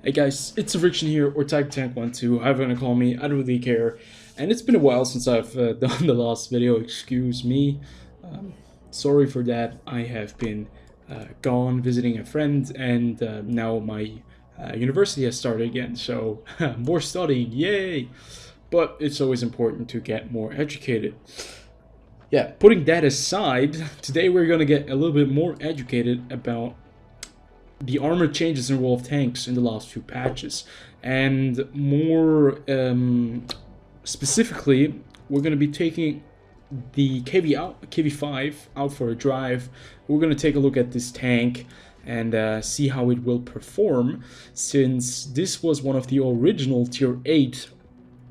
Hey guys, it's TheFrXion here, or Type Tank 12, however you wanna call me, I don't really care. And it's been a while since I've done the last video, excuse me. Sorry for that, I have been gone visiting a friend, and now my university has started again, so more studying, yay! But it's always important to get more educated. Yeah, putting that aside, today we're gonna get a little bit more educated about the armor changes in World of Tanks in the last few patches, and more specifically, we're going to be taking the KV-5 out for a drive. We're going to take a look at this tank and see how it will perform, since this was one of the original tier 8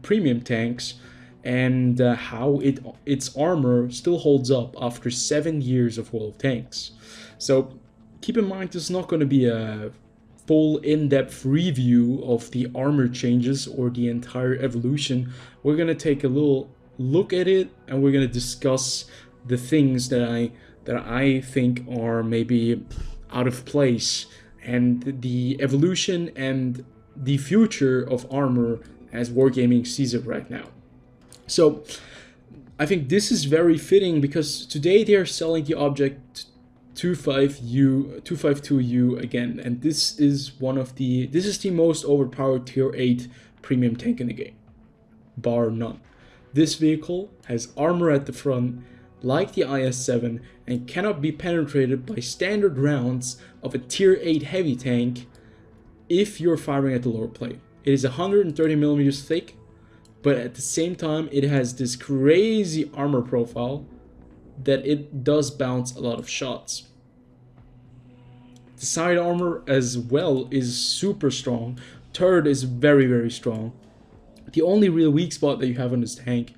premium tanks, and how its armor still holds up after 7 years of World of Tanks. So keep in mind, this is not going to be a full in-depth review of the armor changes or the entire evolution. We're going to take a little look at it, and we're going to discuss the things that I think are maybe out of place, and the evolution and the future of armor as wargaming sees it right now. So I think this is very fitting, because today they are selling the object 252U again, and this is the most overpowered tier 8 premium tank in the game, bar none. This vehicle has armor at the front like the IS-7 and cannot be penetrated by standard rounds of a tier 8 heavy tank if you're firing at the lower plate. It is 130mm thick, but at the same time it has this crazy armor profile that it does bounce a lot of shots. The side armor as well is super strong. Turret is very, very strong. The only real weak spot that you have on this tank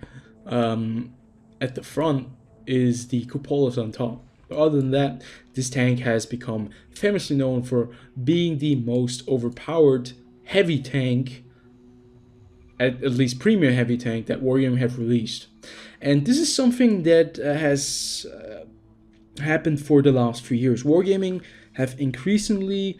at the front is the cupolas on top. But other than that, this tank has become famously known for being the most overpowered heavy tank, at least premium heavy tank, that Wargaming have released. And this is something that has happened for the last few years. Wargaming have increasingly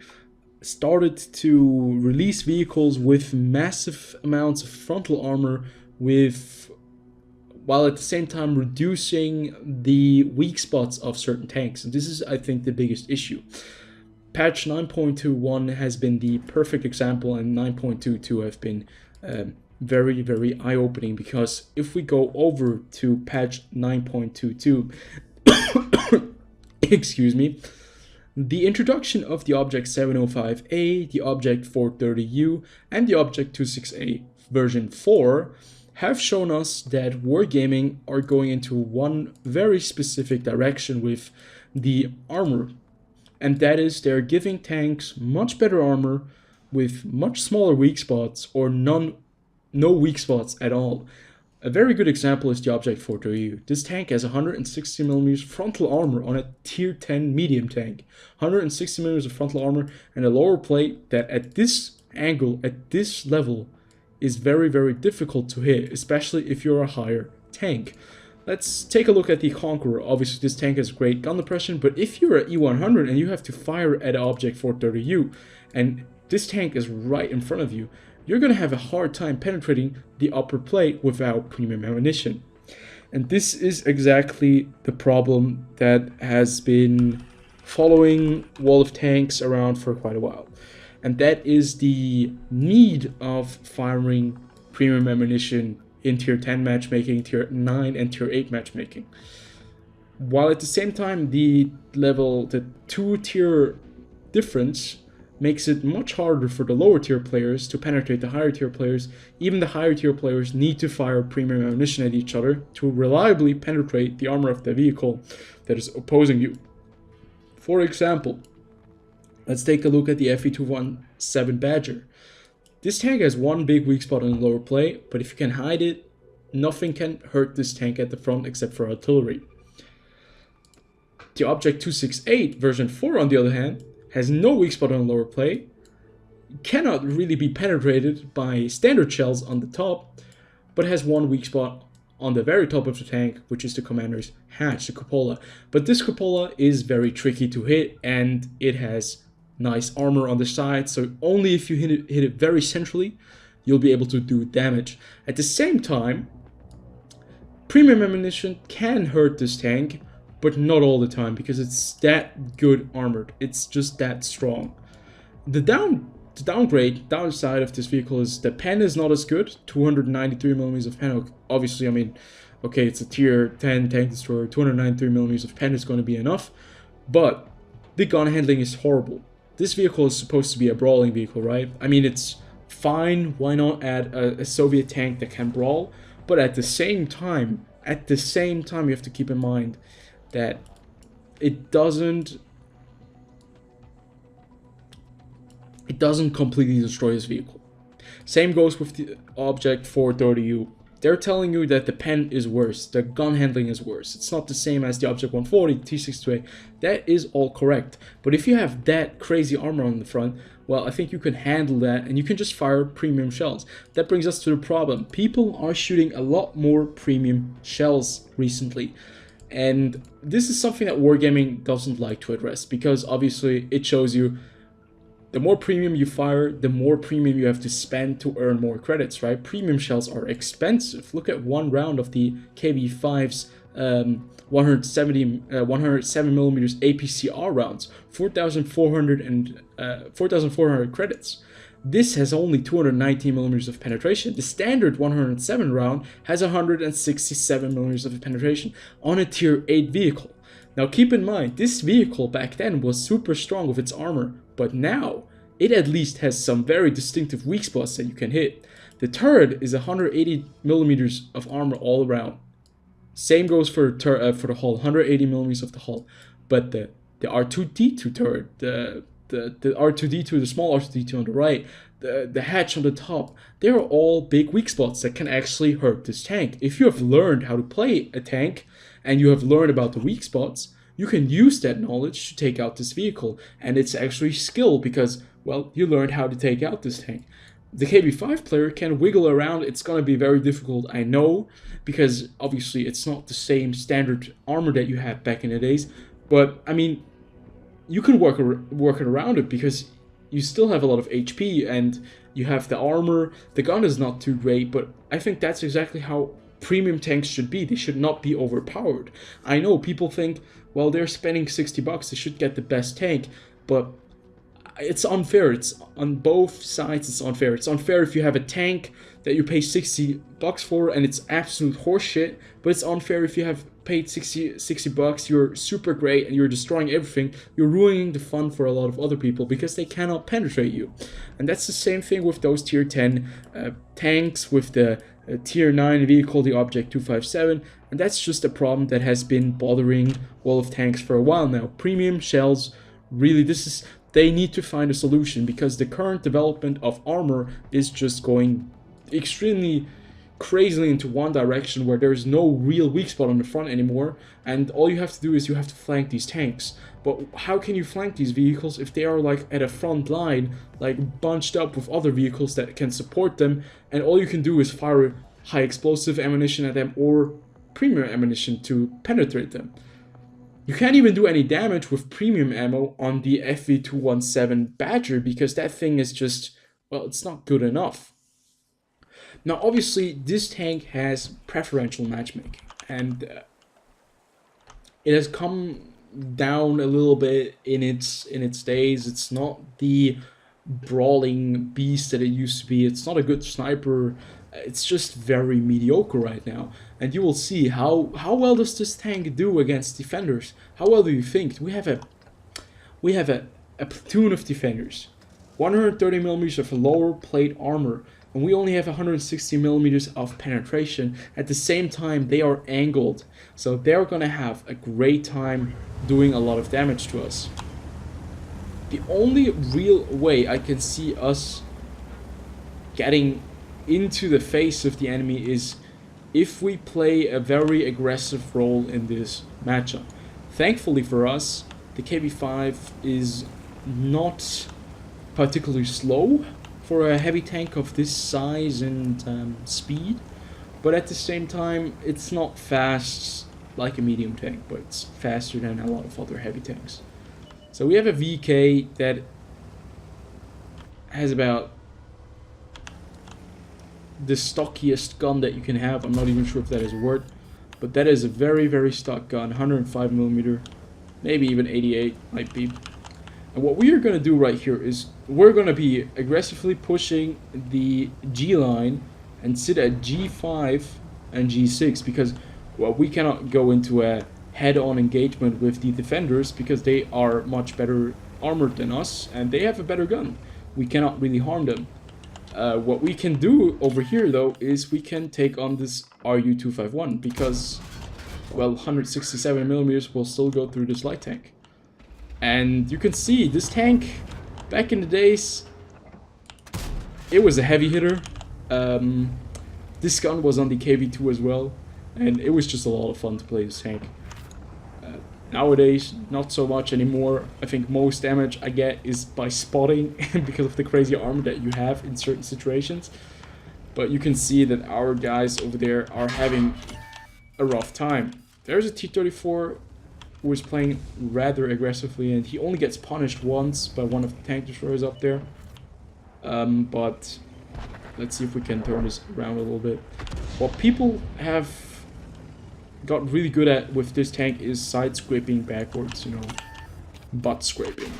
started to release vehicles with massive amounts of frontal armor, while at the same time reducing the weak spots of certain tanks. And this is, I think, the biggest issue. Patch 9.21 has been the perfect example, and 9.22 have been very, very eye-opening, because if we go over to patch 9.22, excuse me, the introduction of the Object 705A, the Object 430U, and the Object 26A version 4 have shown us that Wargaming are going into one very specific direction with the armor, and that is they're giving tanks much better armor with much smaller weak spots, or no weak spots at all. A very good example is the Object 430U. This tank has 160mm frontal armor on a tier 10 medium tank. 160mm of frontal armor and a lower plate that at this angle, at this level, is very, very difficult to hit, especially if you're a higher tank. Let's take a look at the Conqueror. Obviously this tank has great gun depression, but if you're at E100 and you have to fire at Object 430U, and this tank is right in front of you, you're going to have a hard time penetrating the upper plate without premium ammunition. And this is exactly the problem that has been following World of Tanks around for quite a while. And that is the need of firing premium ammunition in tier 10 matchmaking, tier 9 and tier 8 matchmaking. While at the same time the 2-tier difference makes it much harder for the lower tier players to penetrate the higher tier players. Even the higher tier players need to fire premium ammunition at each other to reliably penetrate the armor of the vehicle that is opposing you. For example, let's take a look at the FE217 Badger. This tank has one big weak spot on the lower plate, but if you can hide it, nothing can hurt this tank at the front except for artillery. The Object 268 version 4, on the other hand, has no weak spot on the lower plate, cannot really be penetrated by standard shells on the top, but has one weak spot on the very top of the tank, which is the commander's hatch, the cupola. But this cupola is very tricky to hit, and it has nice armor on the side, so only if you hit it very centrally, you'll be able to do damage. At the same time, premium ammunition can hurt this tank, but not all the time, because it's that good armored. It's just that strong. The downside of this vehicle is the pen is not as good. 293 millimeters of pen. Obviously, I mean, okay, it's a tier 10 tank destroyer. 293 millimeters of pen is going to be enough, but the gun handling is horrible. This vehicle is supposed to be a brawling vehicle, right? I mean, it's fine. Why not add a Soviet tank that can brawl? But at the same time, you have to keep in mind that it doesn't completely destroy his vehicle. Same goes with the Object 430U. They're telling you that the pen is worse, the gun handling is worse. It's not the same as the Object 140, the T62A. That is all correct. But if you have that crazy armor on the front, well, I think you can handle that and you can just fire premium shells. That brings us to the problem. People are shooting a lot more premium shells recently. And this is something that Wargaming doesn't like to address, because obviously it shows you the more premium you fire, the more premium you have to spend to earn more credits, right? Premium shells are expensive. Look at one round of the KV-5's 107 millimeters APCR rounds, 4,400 credits. This has only 219 millimeters of penetration. The standard 107 round has 167 millimeters of penetration on a tier 8 vehicle. Now keep in mind, this vehicle back then was super strong with its armor, but now it at least has some very distinctive weak spots that you can hit. The turret is 180 millimeters of armor all around. Same goes for the hull, 180 millimeters of the hull. But the R2D2 turret, the R2D2, the small R2D2 on the right, the hatch on the top, they're all big weak spots that can actually hurt this tank. If you have learned how to play a tank and you have learned about the weak spots, you can use that knowledge to take out this vehicle. And it's actually skill because, well, you learned how to take out this tank. The KV-5 player can wiggle around. It's going to be very difficult, I know, because obviously it's not the same standard armor that you had back in the days. But, I mean, you can work it around it because you still have a lot of HP and you have the armor. The gun is not too great, but I think that's exactly how premium tanks should be. They should not be overpowered. I know people think, well, they're spending $60, they should get the best tank, but it's unfair. It's on both sides. It's unfair. It's unfair if you have a tank that you pay $60 for and it's absolute horseshit, but it's unfair if you have paid $60, you're super great and you're destroying everything. You're ruining the fun for a lot of other people because they cannot penetrate you. And that's the same thing with those tier 10 tanks, with the tier 9 vehicle, the Object 257, and that's just a problem that has been bothering all of tanks for a while now. Premium shells, really, they need to find a solution because the current development of armor is just going extremely crazily into one direction where there's no real weak spot on the front anymore, and all you have to do is you have to flank these tanks. But how can you flank these vehicles if they are like at a front line, like bunched up with other vehicles that can support them, and all you can do is fire high explosive ammunition at them or premium ammunition to penetrate them? You can't even do any damage with premium ammo on the FV217 Badger because that thing is just, well, it's not good enough. Now, obviously, this tank has preferential matchmaking, and it has come down a little bit in its days. It's not the brawling beast that it used to be. It's not a good sniper. It's just very mediocre right now. And you will see how well does this tank do against defenders. How well do you think? We have a platoon of defenders, 130 millimeters of lower plate armor, and we only have 160 millimeters of penetration. At the same time, they are angled, so they're gonna have a great time doing a lot of damage to us. The only real way I can see us getting into the face of the enemy is if we play a very aggressive role in this matchup. Thankfully for us, the KV-5 is not particularly slow for a heavy tank of this size and speed, but at the same time it's not fast like a medium tank, but it's faster than a lot of other heavy tanks. So we have a VK that has about the stockiest gun that you can have. I'm not even sure if that is a word, but that is a very, very stock gun, 105mm, maybe even 88 might be. And what we are going to do right here is we're going to be aggressively pushing the G line and sit at G5 and G6 because, well, we cannot go into a head-on engagement with the defenders because they are much better armored than us and they have a better gun. We cannot really harm them. What we can do over here, though, is we can take on this RU-251 because, well, 167mm will still go through this light tank. And you can see this tank, back in the days, it was a heavy hitter. This gun was on the KV-2 as well, and it was just a lot of fun to play this tank. Nowadays, not so much anymore. I think most damage I get is by spotting because of the crazy armor that you have in certain situations. But you can see that our guys over there are having a rough time. There's a T-34 who is playing rather aggressively, and he only gets punished once by one of the tank destroyers up there. But let's see if we can turn this around a little bit. What people have got really good at with this tank is side scraping backwards, you know, butt scraping.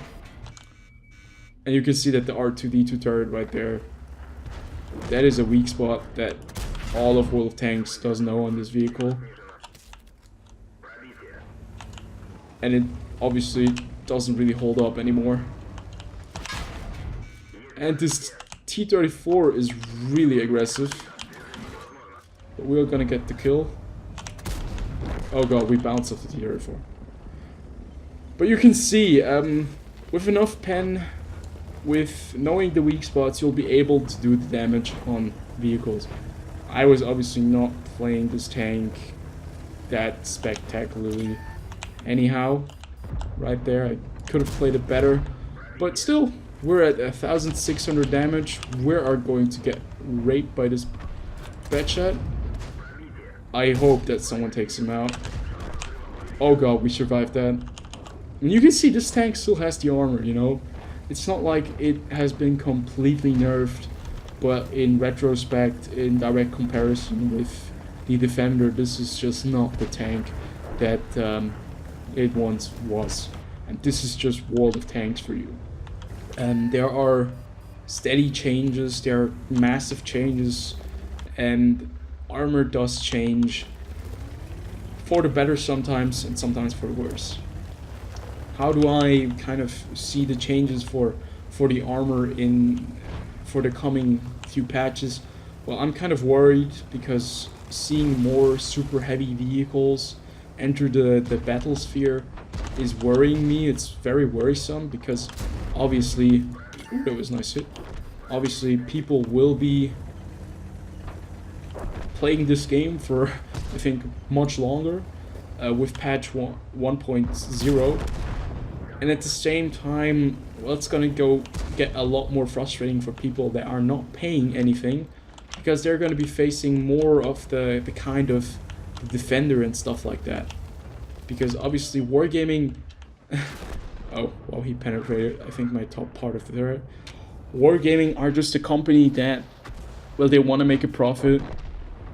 And you can see that the R2D2 turret right there, that is a weak spot that all of World of Tanks does know on this vehicle. And it obviously doesn't really hold up anymore. And this T-34 is really aggressive. But we're gonna get the kill. Oh god, we bounced off the T-34. But you can see, with enough pen, with knowing the weak spots, you'll be able to do the damage on vehicles. I was obviously not playing this tank that spectacularly anyhow. Right there, I could have played it better. But still, we're at 1,600 damage. We are going to get raped by this bad shot. I hope that someone takes him out. Oh god, we survived that. And you can see this tank still has the armor, you know. It's not like it has been completely nerfed, but in retrospect, in direct comparison with the Defender, this is just not the tank that it once was. And this is just World of Tanks for you. And there are steady changes, there are massive changes, and armor does change for the better sometimes and sometimes for the worse. How do I kind of see the changes for the armor for the coming few patches? Well, I'm kind of worried because seeing more super heavy vehicles enter the battlesphere is worrying me. It's very worrisome because obviously, ooh, that was a nice hit. Obviously, people will be playing this game for, I think, much longer with patch 1.0, and at the same time, well, it's gonna get a lot more frustrating for people that are not paying anything because they're gonna be facing more of the kind of Defender and stuff like that. Because obviously Wargaming oh, well, he penetrated, I think, my top part of the turret. Wargaming are just a company that, well, they want to make a profit.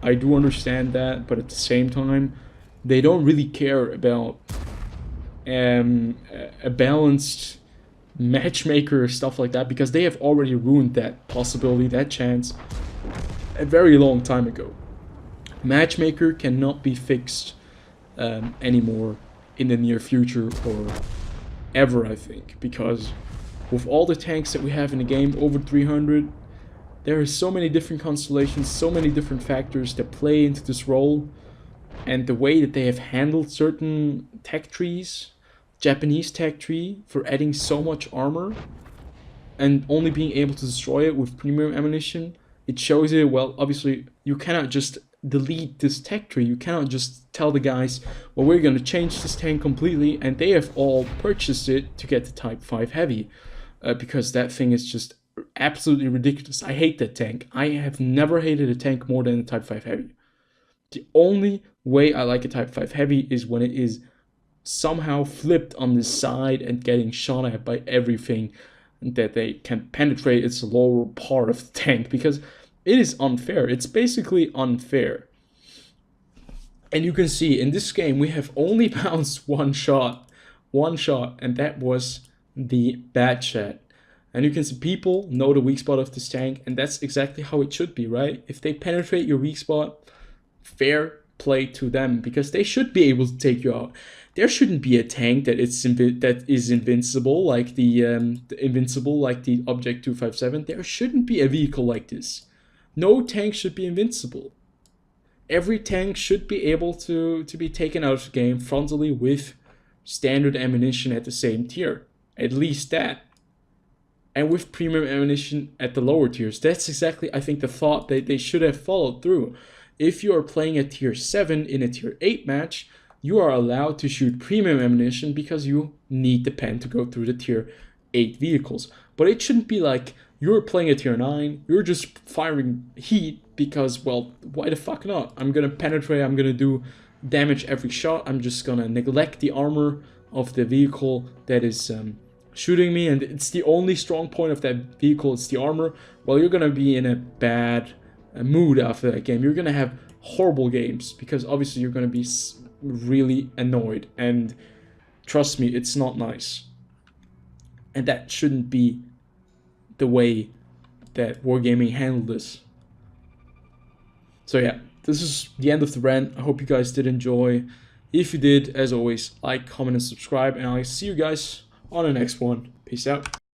I do understand that, but at the same time, they don't really care about a balanced matchmaker or stuff like that, because they have already ruined that possibility, that chance, a very long time ago. Matchmaker cannot be fixed anymore in the near future or ever, I think, because with all the tanks that we have in the game, over 300, there are so many different constellations, so many different factors that play into this role, and the way that they have handled certain tech trees, Japanese tech tree, for adding so much armor and only being able to destroy it with premium ammunition, it shows you, well, obviously, you cannot just delete this tech tree. You cannot just tell the guys, well, we're going to change this tank completely, and they have all purchased it to get the Type 5 Heavy, because that thing is just absolutely ridiculous. I hate that tank. I have never hated a tank more than a Type 5 Heavy. The only way I like a Type 5 Heavy is when it is somehow flipped on the side and getting shot at by everything. that they can penetrate its lower part of the tank, because it is unfair. It's basically unfair. And you can see in this game we have only bounced one shot, and that was the bad chat. And you can see people know the weak spot of this tank, and that's exactly how it should be, right? If they penetrate your weak spot, fair play to them, because they should be able to take you out. There shouldn't be a tank that is invincible like the Object 257. There shouldn't be a vehicle like this. No tank should be invincible. Every tank should be able to be taken out of the game frontally with standard ammunition at the same tier. At least that. And with premium ammunition at the lower tiers. That's exactly, I think, the thought that they should have followed through. If you are playing a tier 7 in a tier 8 match, you are allowed to shoot premium ammunition because you need the pen to go through the tier 8 vehicles. But it shouldn't be like you're playing a tier 9, you're just firing heat because, well, why the fuck not? I'm gonna penetrate, I'm gonna do damage every shot, I'm just gonna neglect the armor of the vehicle that is shooting me, and it's the only strong point of that vehicle, it's the armor. Well, you're gonna be in a bad mood after that game. You're gonna have horrible games because obviously you're gonna be really annoyed, and trust me, it's not nice. And that shouldn't be the way that Wargaming handled this. So yeah, this is the end of the rant. I hope you guys did enjoy. If you did, as always, like, comment, and subscribe, and I'll see you guys on the next one. Peace out.